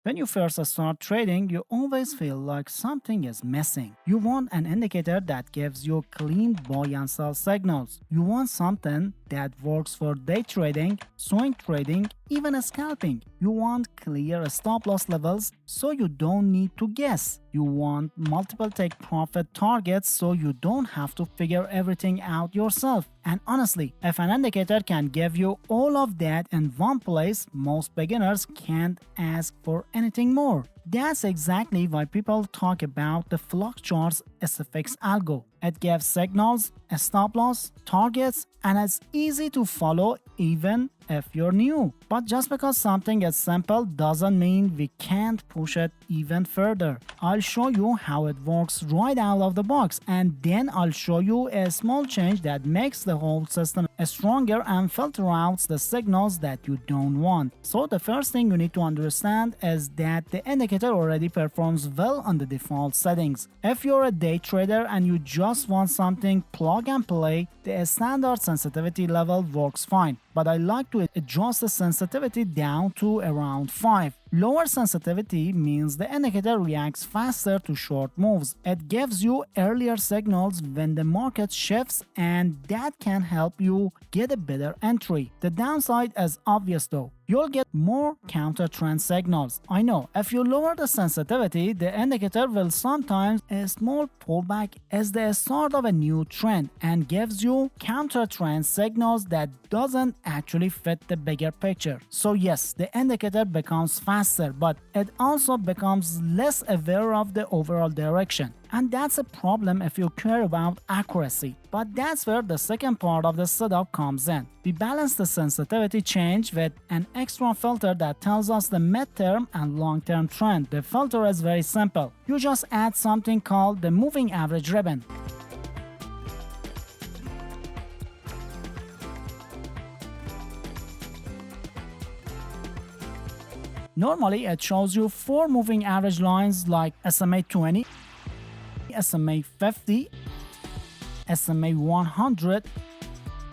When you first start trading, you always feel like something is missing. You want an indicator that gives you clean buy and sell signals. You want something that works for day trading, swing trading, even scalping. You want clear stop loss levels so you don't need to guess. You want multiple take profit targets so you don't have to figure everything out yourself. And honestly, if an indicator can give you all of that in one place, most beginners can't ask for anything more. That's exactly why people talk about the Flux chart's SFX algo. It gives signals, a stop loss, targets, and it's easy to follow even if you're new. But just because something is simple doesn't mean we can't push it even further. I'll show you how it works right out of the box, and then I'll show you a small change that makes the whole system stronger and filter out the signals that you don't want. So the first thing you need to understand is that the indicator already performs well on the default settings. If you're a day trader and you just want something plug and play, the standard sensitivity level works fine, but I like to adjust the sensitivity down to around 5. Lower sensitivity means the indicator reacts faster to short moves. It gives you earlier signals when the market shifts, and that can help you get a better entry. The downside is obvious though. You'll get more counter-trend signals. I know, if you lower the sensitivity, the indicator will sometimes a small pullback as the start of a new trend and gives you counter-trend signals that doesn't actually fit the bigger picture. So yes, the indicator becomes faster, but it also becomes less aware of the overall direction. And that's a problem if you care about accuracy. But that's where the second part of the setup comes in. We balance the sensitivity change with an extra filter that tells us the mid-term and long-term trend. The filter is very simple. You just add something called the moving average ribbon. Normally, it shows you 4 moving average lines like SMA 20, SMA 50, SMA 100,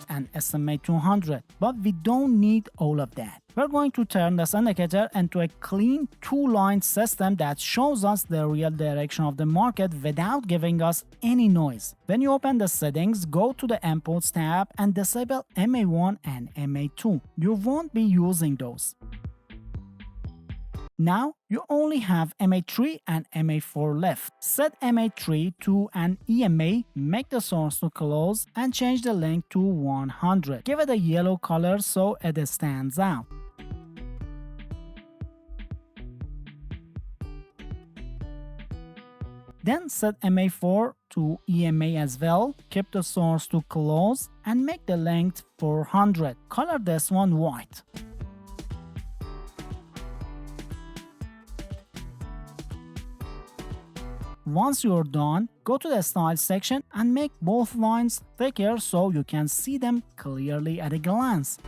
and SMA 200. But we don't need all of that. We're going to turn this indicator into a clean 2-line system that shows us the real direction of the market without giving us any noise. When you open the settings, go to the Inputs tab and disable MA1 and MA2. You won't be using those. Now, you only have MA3 and MA4 left. Set MA3 to an EMA, make the source to close, and change the length to 100. Give it a yellow color so it stands out. Then set MA4 to EMA as well, keep the source to close, and make the length 400. Color this one white. Once you're done, go to the style section and make both lines thicker so you can see them clearly at a glance.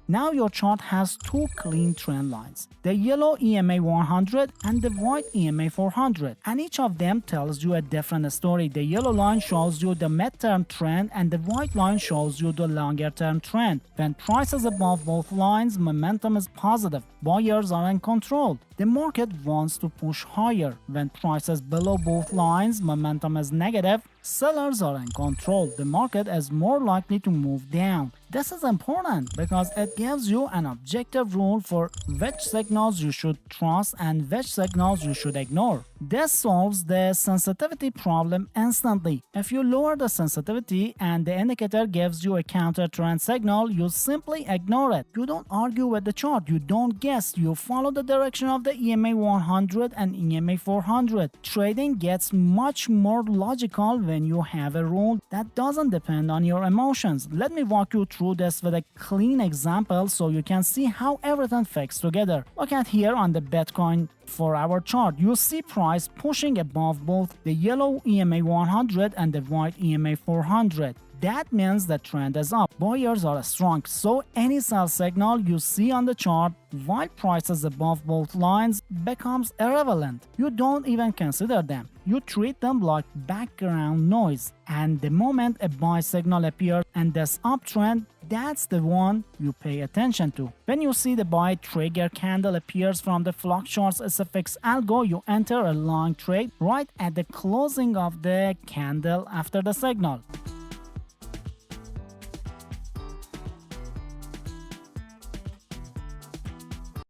Now your chart has 2 clean trend lines, the yellow EMA 100 and the white EMA 400, and each of them tells you a different story. The yellow line shows you the mid-term trend and the white line shows you the longer-term trend. When price is above both lines, momentum is positive. Buyers are in control. The market wants to push higher. When price is below both lines, momentum is negative. Sellers are in control. The market is more likely to move down. This is important because it gives you an objective rule for which signals you should trust and which signals you should ignore. This solves the sensitivity problem instantly. If you lower the sensitivity and the indicator gives you a counter trend signal, you simply ignore it. You don't argue with the chart, you don't guess, you follow the direction of the EMA 100 and EMA 400. Trading gets much more logical when you have a rule that doesn't depend on your emotions. Let me walk you through this with a clean example so you can see how everything fits together. Look at here on the Bitcoin 4-hour chart. You see price pushing above both the yellow EMA 100 and the white EMA 400. that means the trend is up. Buyers are strong, so any sell signal you see on the chart while prices above both lines becomes irrelevant. You don't even consider them. You treat them like background noise. And the moment a buy signal appears in this uptrend, that's the one you pay attention to. When you see the buy trigger candle appears from the Flux Charts SFX algo, you enter a long trade right at the closing of the candle after the signal.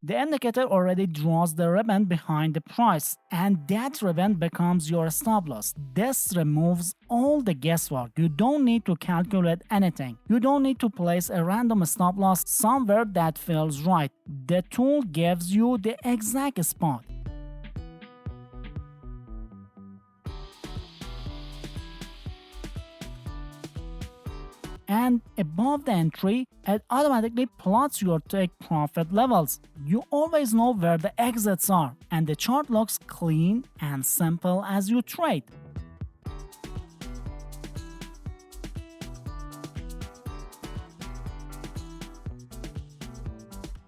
The indicator already draws the ribbon behind the price, and that ribbon becomes your stop loss. This removes all the guesswork. You don't need to calculate anything. You don't need to place a random stop loss somewhere that feels right. The tool gives you the exact spot. And above the entry, it automatically plots your take profit levels. You always know where the exits are, and the chart looks clean and simple as you trade.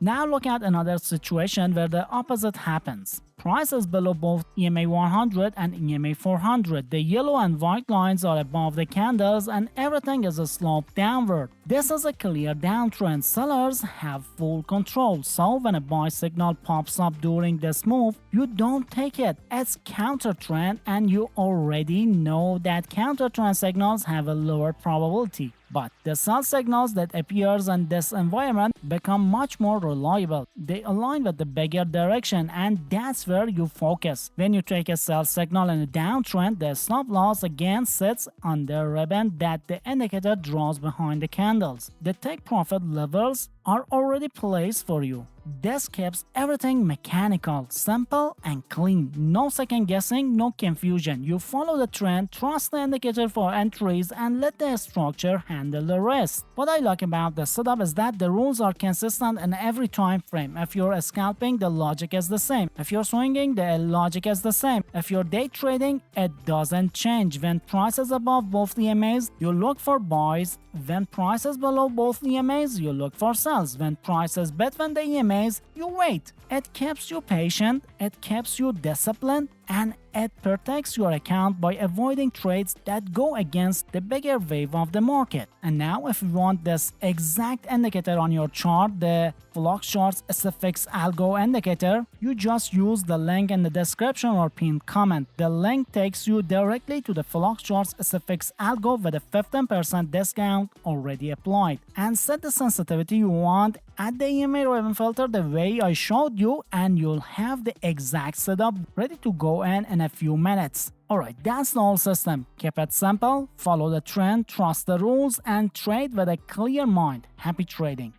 Now look at another situation where the opposite happens. Price is below both EMA 100 and EMA 400. The yellow and white lines are above the candles and everything is sloped downward. This is a clear downtrend. Sellers have full control, so when a buy signal pops up during this move, you don't take it. It's counter trend and you already know that counter trend signals have a lower probability. But the sell signals that appears in this environment become much more reliable. They align with the bigger direction and that's where you focus. When you take a sell signal in a downtrend, the stop loss again sits on the ribbon that the indicator draws behind the candles. The take profit levels are already placed for you. This keeps everything mechanical, simple and clean. No second guessing, no confusion. You follow the trend, trust the indicator for entries and let the structure handle the rest. What I like about the setup is that the rules are consistent in every time frame. If you're scalping, the logic is the same. If you're swinging, the logic is the same. If you're day trading, it doesn't change. When price is above both EMAs, you look for buys. When price is below both EMAs, you look for sells. When price is between the EMAs, you wait. It keeps you patient, it keeps you disciplined, and it protects your account by avoiding trades that go against the bigger wave of the market. And now if you want this exact indicator on your chart, the Flux Charts SFX algo indicator, you just use the link in the description or pinned comment. The link takes you directly to the Flux Charts SFX algo with a 15% discount already applied. And set the sensitivity you want at the EMA ribbon filter the way I showed you and you'll have the exact setup ready to go in a few minutes. Alright, that's the whole system. Keep it simple, follow the trend, trust the rules, and trade with a clear mind. Happy trading!